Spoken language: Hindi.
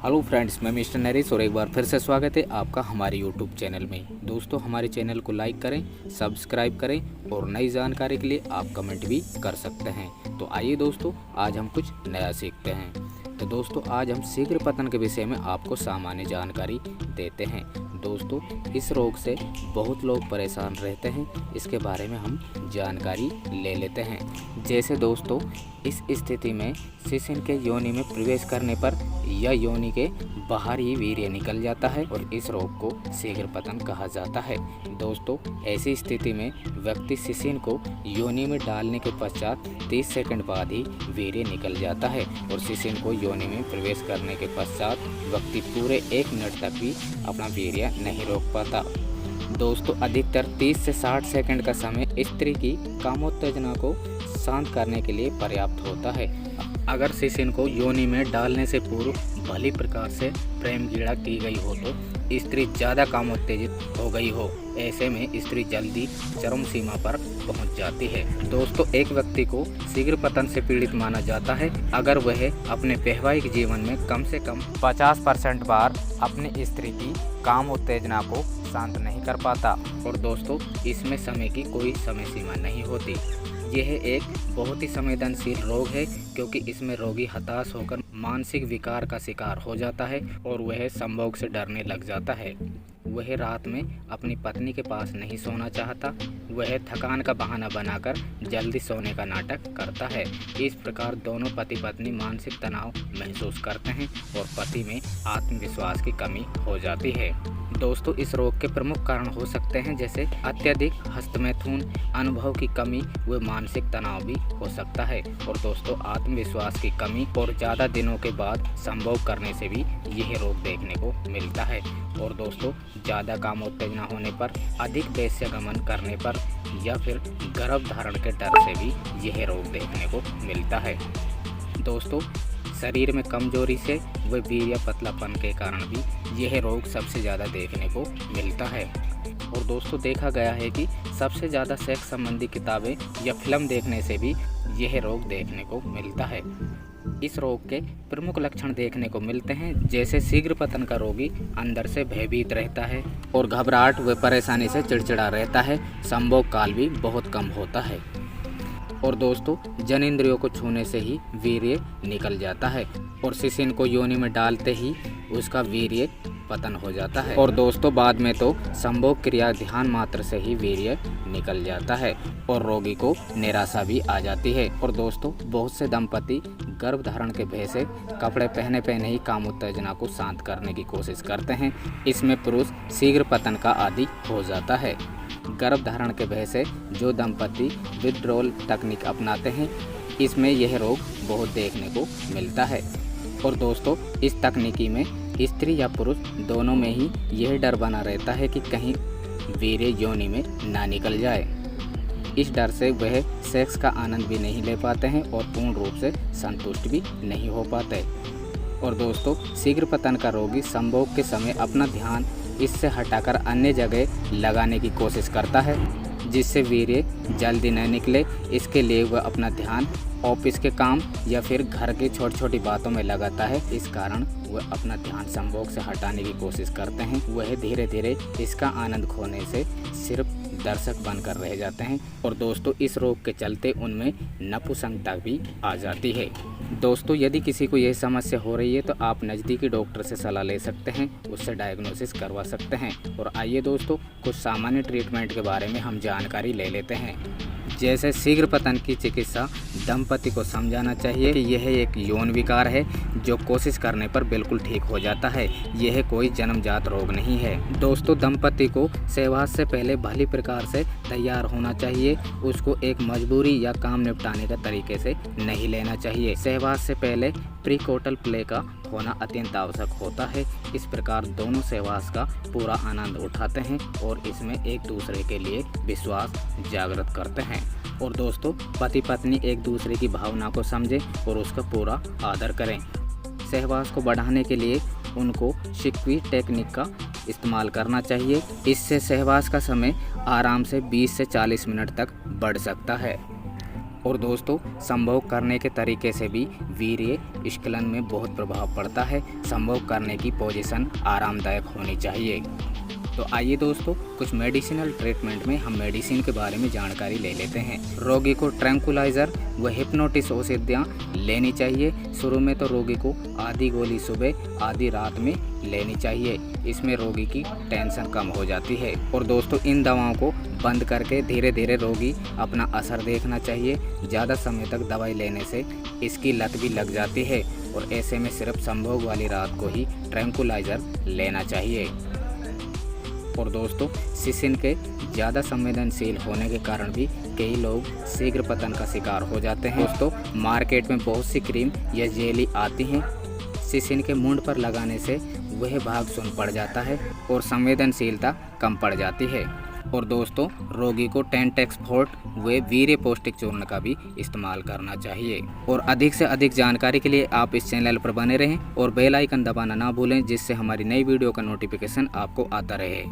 हेलो फ्रेंड्स, मैं मिस्टर नरेश और एक बार फिर से स्वागत है आपका हमारे यूट्यूब चैनल में। दोस्तों, हमारे चैनल को लाइक करें, सब्सक्राइब करें और नई जानकारी के लिए आप कमेंट भी कर सकते हैं। तो आइए दोस्तों, आज हम कुछ नया सीखते हैं। तो दोस्तों, आज हम शीघ्र पतन के विषय में आपको सामान्य जानकारी देते हैं। दोस्तों, इस रोग से बहुत लोग परेशान रहते हैं, इसके बारे में हम जानकारी ले लेते हैं। जैसे दोस्तों, इस स्थिति में शिशु के योनि में प्रवेश करने पर यह योनि के बाहर ही वीर्य निकल जाता है और इस रोग को शीघ्र पतन कहा जाता है। दोस्तों, ऐसी स्थिति में व्यक्ति शिशु को योनि में डालने के पश्चात 30 सेकंड बाद ही वीर्य निकल जाता है और शिशु को योनि में प्रवेश करने के पश्चात व्यक्ति पूरे 1 मिनट तक भी अपना वीर्य नहीं रोक पाता। दोस्तों, अधिकतर 30 से 60 सेकंड का समय स्त्री की कामोत्तेजना को शांत करने के लिए पर्याप्त होता है। अगर शिशु को योनि में डालने से पूर्व भली प्रकार से प्रेम गीड़ा की गई हो तो स्त्री ज़्यादा कामोत्तेजित हो गई हो, ऐसे में स्त्री जल्दी चरम सीमा पर पहुंच जाती है। दोस्तों, एक व्यक्ति को शीघ्र पतन से पीड़ित माना जाता है अगर वह अपने वैवाहिक जीवन में कम से कम 50% बार अपनी स्त्री की काम उत्तेजना को शांत नहीं कर पाता। और दोस्तों, इसमें समय की कोई समय सीमा नहीं होती। यह एक बहुत ही संवेदनशील रोग है क्योंकि इसमें रोगी हताश होकर मानसिक विकार का शिकार हो जाता है और वह संभोग से डरने लग जाता है। वह रात में अपनी पत्नी के पास नहीं सोना चाहता। वह थकान का बहाना बनाकर जल्दी सोने का नाटक करता है। इस प्रकार दोनों पति पत्नी मानसिक तनाव महसूस करते हैं और पति में आत्मविश्वास की कमी हो जाती है। दोस्तों, इस रोग के प्रमुख कारण हो सकते हैं जैसे अत्यधिक हस्तमैथुन, अनुभव की कमी व मानसिक तनाव भी हो सकता है। और दोस्तों, आत्मविश्वास की कमी और ज़्यादा दिनों के बाद संभोग करने से भी यह रोग देखने को मिलता है। और दोस्तों, ज़्यादा कामोत्तेजना होने पर, अधिक वेश्यागमन करने पर या फिर गर्भ धारण के डर से भी यह रोग देखने को मिलता है। दोस्तों, शरीर में कमजोरी से व वीर्य पतलापन के कारण भी यह रोग सबसे ज़्यादा देखने को मिलता है। और दोस्तों, देखा गया है कि सबसे ज़्यादा सेक्स संबंधी किताबें या फिल्म देखने से भी यह रोग देखने को मिलता है। इस रोग के प्रमुख लक्षण देखने को मिलते हैं जैसे शीघ्र पतन का रोगी अंदर से भयभीत रहता है और घबराहट व परेशानी से चिड़चिड़ा रहता है। संभोग काल भी बहुत कम होता है। और दोस्तों, जनेंद्रियों को छूने से ही वीर्य निकल जाता है और शिशु को योनि में डालते ही उसका वीर्य पतन हो जाता है। और दोस्तों, बाद में तो संभोग क्रिया ध्यान मात्र से ही वीर्य निकल जाता है और रोगी को निराशा भी आ जाती है। और दोस्तों, बहुत से दंपति गर्भ धारण के भय से कपड़े पहने ही काम उत्तेजना को शांत करने की कोशिश करते हैं। इसमें पुरुष शीघ्र पतन का आदी हो जाता है। गर्भ धारण के भय से जो दंपति विथड्रॉल तकनीक अपनाते हैं, इसमें यह रोग बहुत देखने को मिलता है। और दोस्तों, इस तकनीकी में स्त्री या पुरुष दोनों में ही यह डर बना रहता है कि कहीं वीर्य योनि में ना निकल जाए। इस डर से वह सेक्स का आनंद भी नहीं ले पाते हैं और पूर्ण रूप से संतुष्ट भी नहीं हो पाते। और दोस्तों, शीघ्र पतन का रोगी संभोग के समय अपना ध्यान इससे हटाकर अन्य जगह लगाने की कोशिश करता है जिससे वीर्य जल्दी न निकले। इसके लिए वह अपना ध्यान ऑफिस के काम या फिर घर की छोटी छोटी बातों में लगाता है। इस कारण वह अपना ध्यान संभोग से हटाने की कोशिश करते हैं। वह धीरे धीरे इसका आनंद खोने से सिर्फ दर्शक बनकर रह जाते हैं। और दोस्तों, इस रोग के चलते उनमें नपुंसकता भी आ जाती है। दोस्तों, यदि किसी को यह समस्या हो रही है तो आप नज़दीकी डॉक्टर से सलाह ले सकते हैं, उससे डायग्नोसिस करवा सकते हैं। और आइए दोस्तों, कुछ सामान्य ट्रीटमेंट के बारे में हम जानकारी ले लेते हैं। जैसे शीघ्र पतन की चिकित्सा, दंपति को समझाना चाहिए कि यह एक यौन विकार है जो कोशिश करने पर बिल्कुल ठीक हो जाता है। यह कोई जन्मजात रोग नहीं है। दोस्तों, दंपति को सहवास से पहले भली प्रकार से तैयार होना चाहिए। उसको एक मजबूरी या काम निपटाने के तरीके से नहीं लेना चाहिए। सहवास से पहले प्रीकोटल प्ले का होना अत्यंत आवश्यक होता है। इस प्रकार दोनों सहवास का पूरा आनंद उठाते हैं और इसमें एक दूसरे के लिए विश्वास जागृत करते हैं। और दोस्तों, पति पत्नी एक दूसरे की भावना को समझें और उसका पूरा आदर करें। सहवास को बढ़ाने के लिए उनको शिकवी टेक्निक का इस्तेमाल करना चाहिए। इससे सहवास का समय आराम से 20 से 40 मिनट तक बढ़ सकता है। और दोस्तों संभोग करने के तरीके से भी वीर्य स्खलन में बहुत प्रभाव पड़ता है। संभोग करने की पोजीशन आरामदायक होनी चाहिए। तो आइए दोस्तों कुछ मेडिसिनल ट्रीटमेंट में हम मेडिसिन के बारे में जानकारी ले लेते हैं। रोगी को ट्रैंकुलाइजर व हिप्नोटिस औषधियाँ लेनी चाहिए। शुरू में तो रोगी को आधी गोली सुबह आधी रात में लेनी चाहिए। इसमें रोगी की टेंशन कम हो जाती है। और दोस्तों इन दवाओं को बंद करके धीरे धीरे रोगी अपना असर देखना चाहिए। ज़्यादा समय तक दवाई लेने से इसकी लत भी लग जाती है और ऐसे में सिर्फ संभोग वाली रात को ही ट्रैंकुलाइजर लेना चाहिए। और दोस्तों शिशिन के ज़्यादा संवेदनशील होने के कारण भी कई लोग शीघ्र पतन का शिकार हो जाते हैं। दोस्तों मार्केट में बहुत सी क्रीम या जेली आती हैं। शिशिन के मुंड पर लगाने से वह भाग सुन्न पड़ जाता है और संवेदनशीलता कम पड़ जाती है। और दोस्तों रोगी को टेंटेक्स फोर्ट व वीर्य पौष्टिक चूर्ण का भी इस्तेमाल करना चाहिए। और अधिक से अधिक जानकारी के लिए आप इस चैनल पर बने रहें और बेल आइकन दबाना ना भूलें, जिससे हमारी नई वीडियो का नोटिफिकेशन आपको आता रहे।